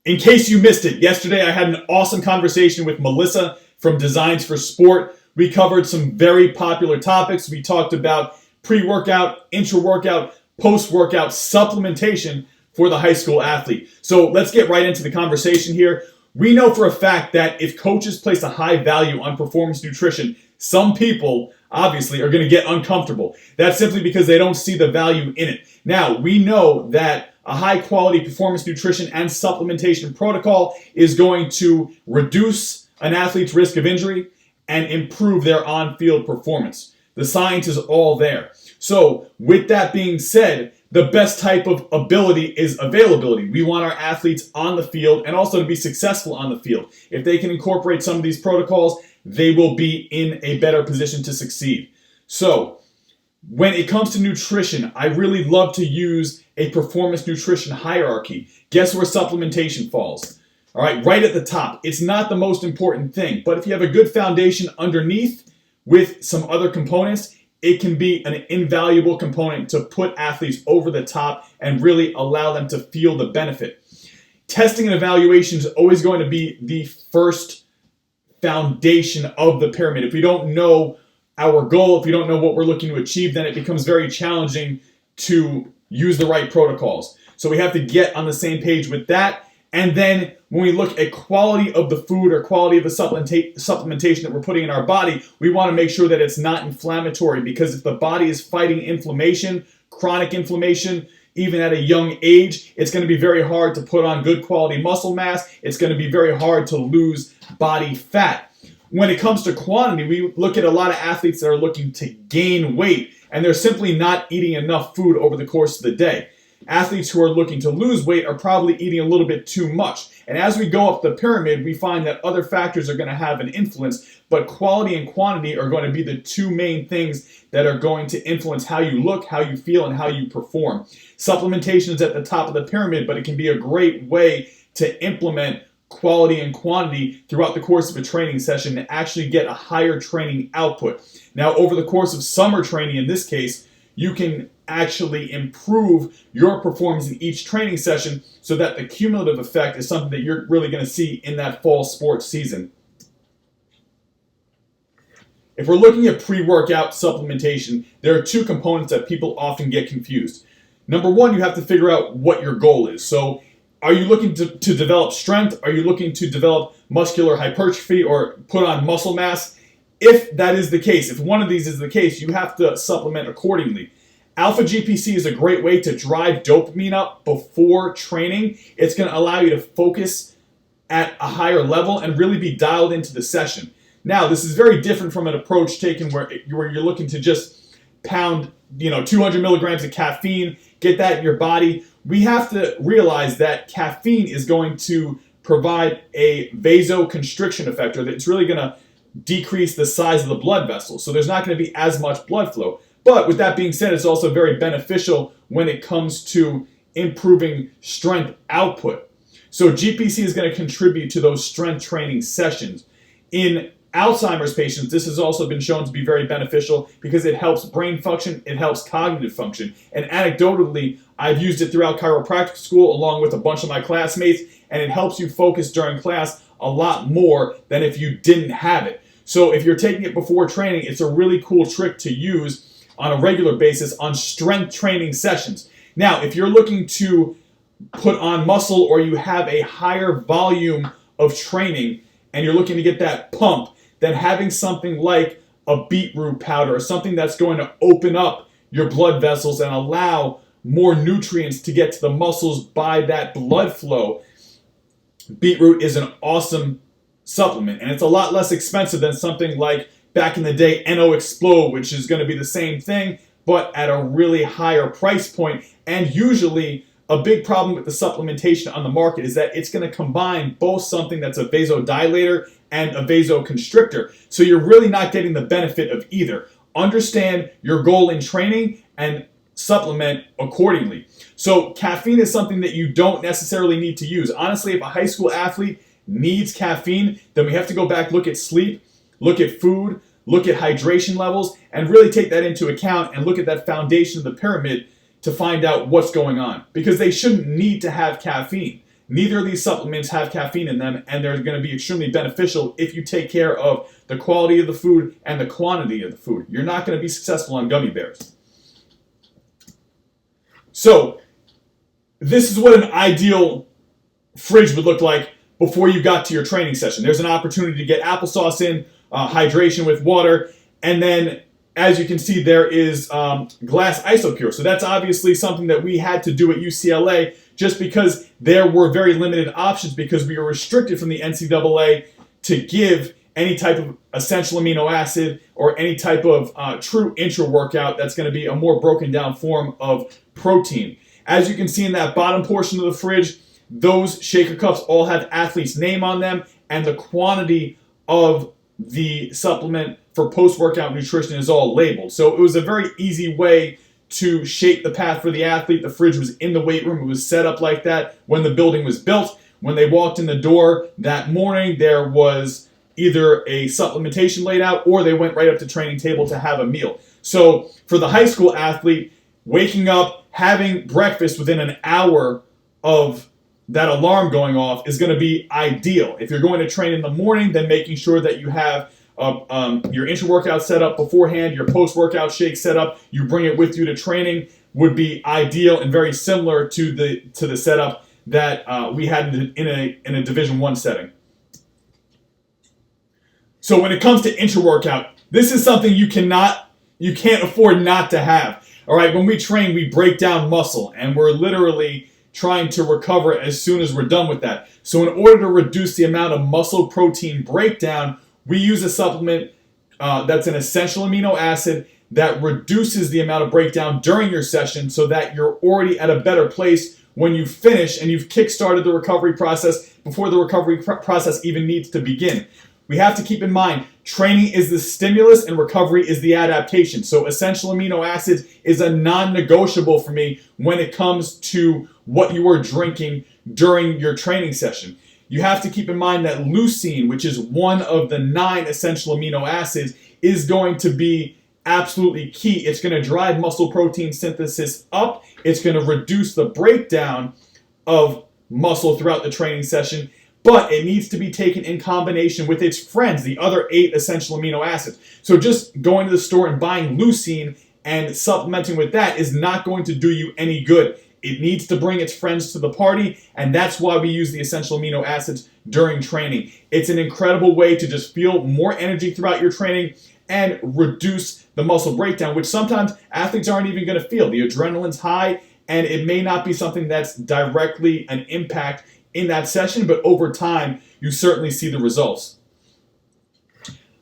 In case you missed it, yesterday I had an awesome conversation with Melissa from Designs for Sport. We covered some very popular topics. We talked about pre-workout, intra-workout, post-workout supplementation for the high school athlete. So let's get right into the conversation here. We know for a fact that if coaches place a high value on performance nutrition, some people obviously are going to get uncomfortable. That's simply because they don't see the value in it. Now, we know that a high quality performance nutrition and supplementation protocol is going to reduce an athlete's risk of injury and improve their on-field performance. The science is all there. So with that being said, the best type of ability is availability. We want our athletes on the field and also to be successful on the field. If they can incorporate some of these protocols, they will be in a better position to succeed. So when it comes to nutrition, I really love to use a performance nutrition hierarchy. Guess where supplementation falls? All right, right at the top. It's not the most important thing, but if you have a good foundation underneath with some other components, it can be an invaluable component to put athletes over the top and really allow them to feel the benefit. Testing and evaluation is always going to be the first foundation of the pyramid. If we don't know our goal, if we don't know what we're looking to achieve, then it becomes very challenging to use the right protocols. So we have to get on the same page with that. And then when we look at quality of the food or quality of the supplementation that we're putting in our body, we want to make sure that it's not inflammatory, because if the body is fighting inflammation, chronic inflammation, even at a young age, it's going to be very hard to put on good quality muscle mass. It's going to be very hard to lose body fat. When it comes to quantity, we look at a lot of athletes that are looking to gain weight, and they're simply not eating enough food over the course of the day. Athletes who are looking to lose weight are probably eating a little bit too much. And as we go up the pyramid, we find that other factors are going to have an influence, but quality and quantity are going to be the two main things that are going to influence how you look, how you feel, and how you perform. Supplementation is at the top of the pyramid, but it can be a great way to implement quality and quantity throughout the course of a training session to actually get a higher training output. Now, over the course of summer training, in this case, you can actually improve your performance in each training session so that the cumulative effect is something that you're really going to see in that fall sports season. If we're looking at pre-workout supplementation, there are two components that people often get confused. Number one, you have to figure out what your goal is. So are you looking to develop strength? Are you looking to develop muscular hypertrophy or put on muscle mass? If that is the case, if one of these is the case, you have to supplement accordingly. Alpha GPC is a great way to drive dopamine up before training. It's going to allow you to focus at a higher level and really be dialed into the session. Now, this is very different from an approach taken where you're looking to just pound 200 milligrams of caffeine, get that in your body. We have to realize that caffeine is going to provide a vasoconstriction effect, or that it's really going to decrease the size of the blood vessels. So there's not going to be as much blood flow. But with that being said, it's also very beneficial when it comes to improving strength output. So GPC is going to contribute to those strength training sessions. In Alzheimer's patients, this has also been shown to be very beneficial because it helps brain function, it helps cognitive function. And anecdotally, I've used it throughout chiropractic school along with a bunch of my classmates, and it helps you focus during class a lot more than if you didn't have it. So if you're taking it before training, it's a really cool trick to use on a regular basis on strength training sessions. Now, if you're looking to put on muscle or you have a higher volume of training and you're looking to get that pump, then having something like a beetroot powder or something that's going to open up your blood vessels and allow more nutrients to get to the muscles by that blood flow. Beetroot is an awesome supplement, and it's a lot less expensive than something like back in the day NO Explode, which is going to be the same thing but at a really higher price point. And usually a big problem with the supplementation on the market is that it's going to combine both something that's a vasodilator and a vasoconstrictor. So you're really not getting the benefit of either. Understand your goal in training and supplement accordingly. So caffeine is something that you don't necessarily need to use. Honestly, if a high school athlete needs caffeine, then we have to go back, look at sleep, look at food, look at hydration levels, and really take that into account and look at that foundation of the pyramid to find out what's going on. Because they shouldn't need to have caffeine. Neither of these supplements have caffeine in them, and they're going to be extremely beneficial if you take care of the quality of the food and the quantity of the food. You're not going to be successful on gummy bears. So, this is what an ideal fridge would look like before you got to your training session. There's an opportunity to get applesauce in, hydration with water, and then as you can see, there is glass isopure. So that's obviously something that we had to do at UCLA just because there were very limited options because we were restricted from the NCAA to give any type of essential amino acid or any type of true intra-workout that's going to be a more broken down form of protein. As you can see in that bottom portion of the fridge, those shaker cups all have athlete's name on them and the quantity of the supplement for post-workout nutrition is all labeled. So it was a very easy way to shape the path for the athlete. The fridge was in the weight room. It was set up like that when the building was built. When they walked in the door that morning, there was either a supplementation laid out or they went right up to training table to have a meal. So for the high school athlete, waking up, having breakfast within an hour of that alarm going off is going to be ideal. If you're going to train in the morning, then making sure that you have your intra-workout set up beforehand, your post-workout shake set up, you bring it with you to training would be ideal and very similar to the setup that we had in a Division I setting. So when it comes to intra-workout, this is something you can't afford not to have. All right, when we train, we break down muscle, and we're literally trying to recover as soon as we're done with that. So in order to reduce the amount of muscle protein breakdown, we use a supplement that's an essential amino acid that reduces the amount of breakdown during your session so that you're already at a better place when you finish and you've kick-started the recovery process before the recovery process even needs to begin. We have to keep in mind, training is the stimulus and recovery is the adaptation. So essential amino acids is a non-negotiable for me when it comes to what you are drinking during your training session. You have to keep in mind that leucine, which is one of the 9 essential amino acids, is going to be absolutely key. It's going to drive muscle protein synthesis up. It's going to reduce the breakdown of muscle throughout the training session, but it needs to be taken in combination with its friends, the other 8 essential amino acids. So just going to the store and buying leucine and supplementing with that is not going to do you any good. It needs to bring its friends to the party, and that's why we use the essential amino acids during training. It's an incredible way to just feel more energy throughout your training and reduce the muscle breakdown, which sometimes athletes aren't even going to feel. The adrenaline's high, and it may not be something that's directly an impact in that session, but over time, you certainly see the results.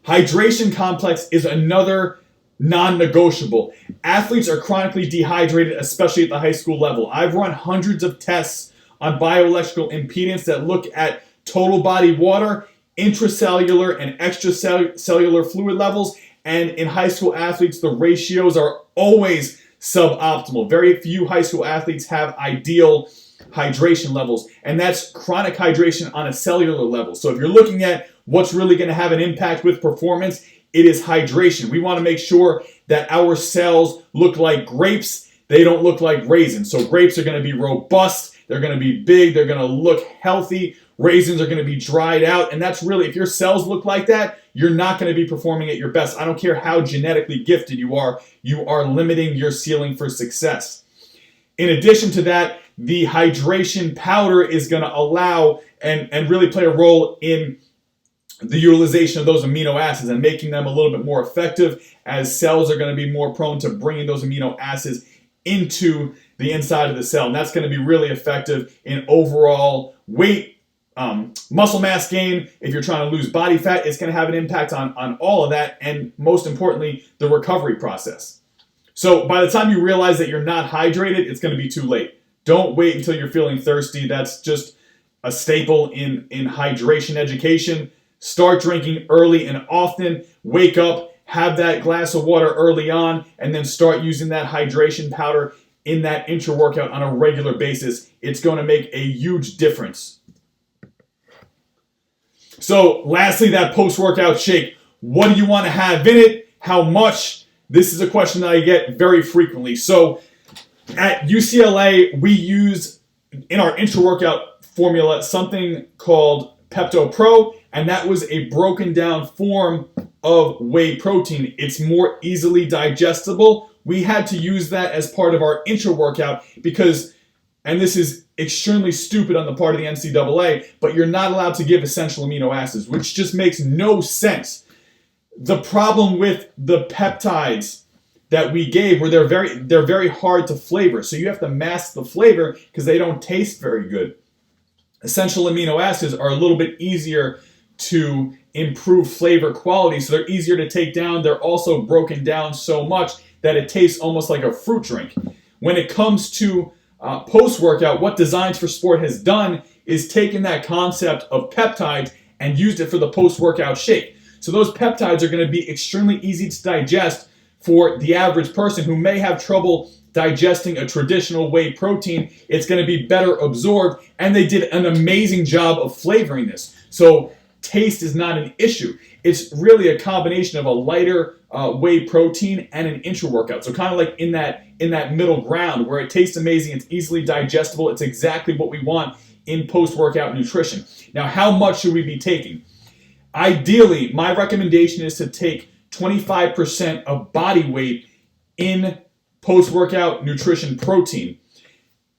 Hydration complex is another non-negotiable. Athletes are chronically dehydrated, especially at the high school level. I've run hundreds of tests on bioelectrical impedance that look at total body water, intracellular and extracellular fluid levels, and in high school athletes, the ratios are always suboptimal. Very few high school athletes have ideal hydration levels, and that's chronic hydration on a cellular level. So if you're looking at what's really going to have an impact with performance, it is hydration. We want to make sure that our cells look like grapes. They don't look like raisins. So grapes are going to be robust. They're going to be big. They're going to look healthy. Raisins are going to be dried out. And that's really, if your cells look like that, you're not going to be performing at your best. I don't care how genetically gifted you are limiting your ceiling for success. In addition to that, the hydration powder is going to allow and really play a role in the utilization of those amino acids and making them a little bit more effective, as cells are going to be more prone to bringing those amino acids into the inside of the cell. And that's going to be really effective in overall weight, muscle mass gain. If you're trying to lose body fat, it's going to have an impact on all of that, and most importantly, the recovery process. So by the time you realize that you're not hydrated, it's going to be too late. Don't wait until you're feeling thirsty. That's just a staple in hydration education. Start drinking early and often. Wake up, have that glass of water early on, and then start using that hydration powder in that intra-workout on a regular basis. It's going to make a huge difference. So lastly, that post-workout shake. What do you want to have in it? How much? This is a question that I get very frequently. So at UCLA, we use in our intra-workout formula something called Pepto Pro, and that was a broken down form of whey protein. It's more easily digestible. We had to use that as part of our intra-workout because, and this is extremely stupid on the part of the NCAA, but you're not allowed to give essential amino acids, which just makes no sense. The problem with the peptides that we gave were they're very hard to flavor, so you have to mask the flavor because they don't taste very good. Essential amino acids are a little bit easier to improve flavor quality, so they're easier to take down. They're also broken down so much that it tastes almost like a fruit drink. When it comes to post-workout, what Designs for Sport has done is taken that concept of peptides and used it for the post-workout shake. So those peptides are going to be extremely easy to digest for the average person who may have trouble digesting a traditional whey protein. It's going to be better absorbed, and they did an amazing job of flavoring this. So taste is not an issue. It's really a combination of a lighter whey protein and an intra-workout. So kind of like in that middle ground where it tastes amazing, it's easily digestible. It's exactly what we want in post-workout nutrition. Now, how much should we be taking? Ideally, my recommendation is to take 25% of body weight in post-workout nutrition protein.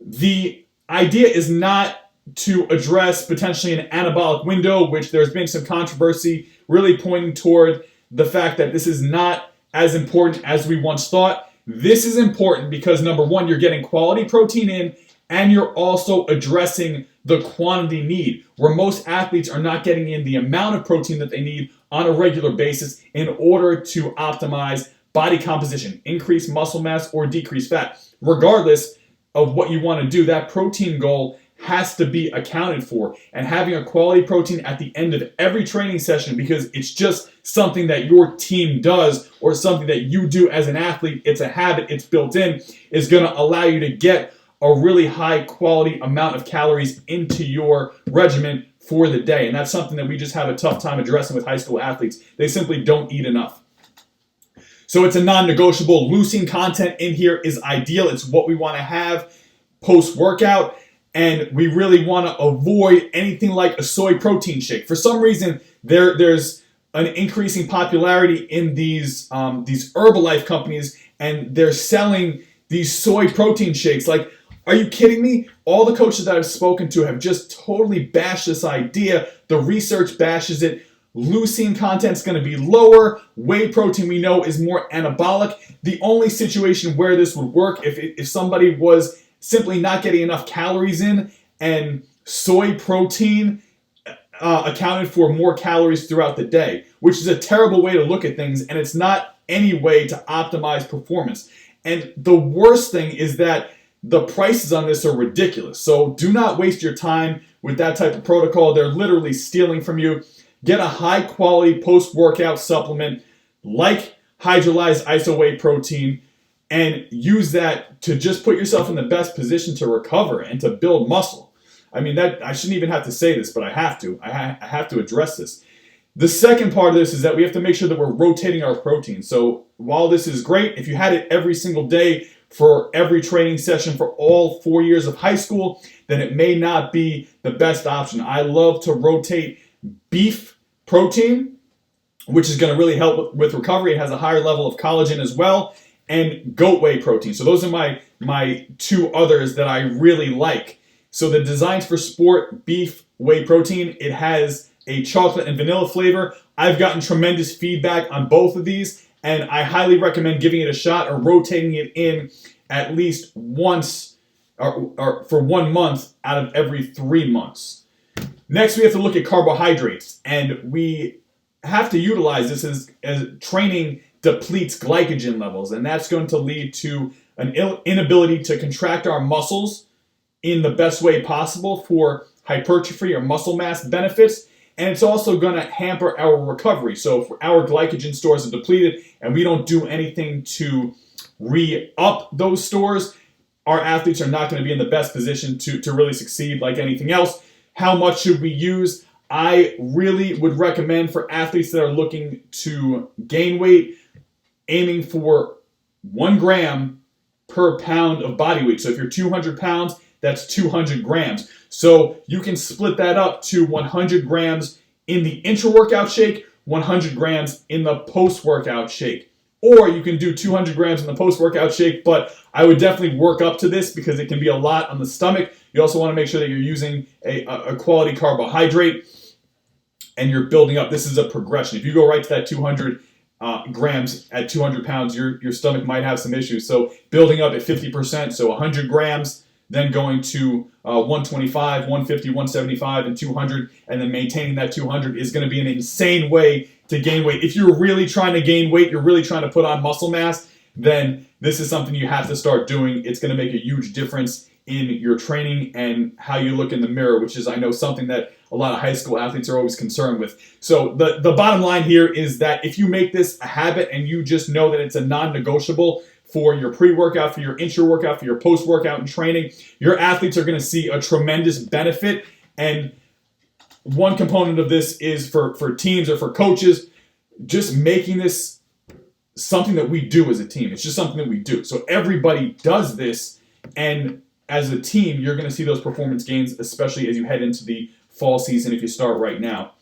The idea is not to address potentially an anabolic window, which there's been some controversy really pointing toward the fact that this is not as important as we once thought. This is important because, number one, you're getting quality protein in, and you're also addressing the quantity need, where most athletes are not getting in the amount of protein that they need on a regular basis in order to optimize body composition, increase muscle mass, or decrease fat. Regardless of what you want to do, that protein goal has to be accounted for, and having a quality protein at the end of every training session, because it's just something that your team does or something that you do as an athlete, it's a habit, it's built in, is going to allow you to get a really high quality amount of calories into your regimen for the day. And that's something that we just have a tough time addressing with high school athletes. They simply don't eat enough. So it's a non-negotiable. Leucine content in here is ideal. It's what we want to have post-workout. And we really want to avoid anything like a soy protein shake. For some reason, there's an increasing popularity in these Herbalife companies, and they're selling these soy protein shakes. Like, are you kidding me? All the coaches that I've spoken to have just totally bashed this idea. The research bashes it. Leucine content's going to be lower. Whey protein, we know, is more anabolic. The only situation where this would work if somebody was simply not getting enough calories in, and soy protein accounted for more calories throughout the day, which is a terrible way to look at things, and it's not any way to optimize performance. And the worst thing is that the prices on this are ridiculous. So do not waste your time with that type of protocol. They're literally stealing from you. Get a high-quality post-workout supplement like hydrolyzed iso whey protein, and use that to just put yourself in the best position to recover and to build muscle. I mean, that I shouldn't even have to say this, but I have to. I have to address this. The second part of this is that we have to make sure that we're rotating our protein. So while this is great, if you had it every single day for every training session for all 4 years of high school, then it may not be the best option. I love to rotate beef protein, which is going to really help with recovery. It has a higher level of collagen as well, and goat whey protein. So those are my two others that I really like. So the Designs for Sport beef whey protein, it has a chocolate and vanilla flavor. I've gotten tremendous feedback on both of these, and I highly recommend giving it a shot or rotating it in at least once or for 1 month out of every 3 months. Next, we have to look at carbohydrates, and we have to utilize this as training depletes glycogen levels, and that's going to lead to an inability to contract our muscles in the best way possible for hypertrophy or muscle mass benefits, and it's also going to hamper our recovery. So if our glycogen stores are depleted and we don't do anything to re-up those stores, our athletes are not going to be in the best position to really succeed like anything else. How much should we use? I really would recommend for athletes that are looking to gain weight, aiming for 1 gram per pound of body weight. So if you're 200 pounds, that's 200 grams. So you can split that up to 100 grams in the intra-workout shake, 100 grams in the post-workout shake. Or you can do 200 grams in the post-workout shake, but I would definitely work up to this because it can be a lot on the stomach. You also want to make sure that you're using a quality carbohydrate and you're building up. This is a progression. If you go right to that 200 grams at 200 pounds, your stomach might have some issues. So building up at 50%, so 100 grams, then going to 125, 150, 175, and 200, and then maintaining that 200 is going to be an insane way to gain weight. If you're really trying to gain weight, you're really trying to put on muscle mass, then this is something you have to start doing. It's going to make a huge difference in your training and how you look in the mirror, which is, I know, something that a lot of high school athletes are always concerned with. So the bottom line here is that if you make this a habit and you just know that it's a non-negotiable for your pre-workout, for your intra-workout, for your post-workout and training, your athletes are going to see a tremendous benefit. And one component of this is for teams or for coaches, just making this something that we do as a team. It's just something that we do. So everybody does this, and as a team, you're going to see those performance gains, especially as you head into the fall season if you start right now.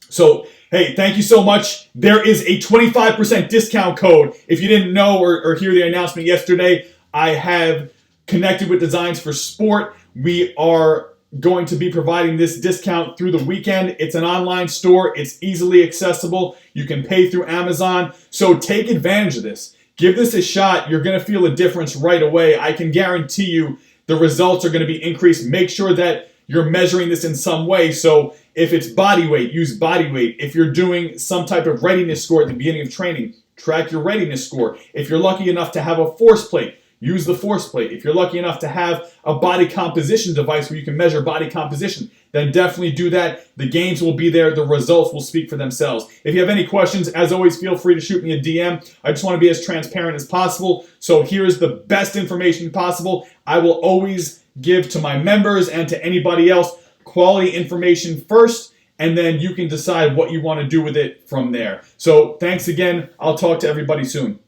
So, hey, thank you so much. There is a 25% discount code. If you didn't know or hear the announcement yesterday, I have connected with Designs for Sport. We are going to be providing this discount through the weekend. It's an online store. It's easily accessible. You can pay through Amazon. So take advantage of this. Give this a shot. You're going to feel a difference right away. I can guarantee you the results are going to be increased. Make sure that you're measuring this in some way. So if it's body weight, use body weight. If you're doing some type of readiness score at the beginning of training, track your readiness score. If you're lucky enough to have a force plate, use the force plate. If you're lucky enough to have a body composition device where you can measure body composition, then definitely do that. The gains will be there. The results will speak for themselves. If you have any questions, as always, feel free to shoot me a DM. I just want to be as transparent as possible. So here's the best information possible. I will always give to my members and to anybody else quality information first, and then you can decide what you want to do with it from there. So thanks again. I'll talk to everybody soon.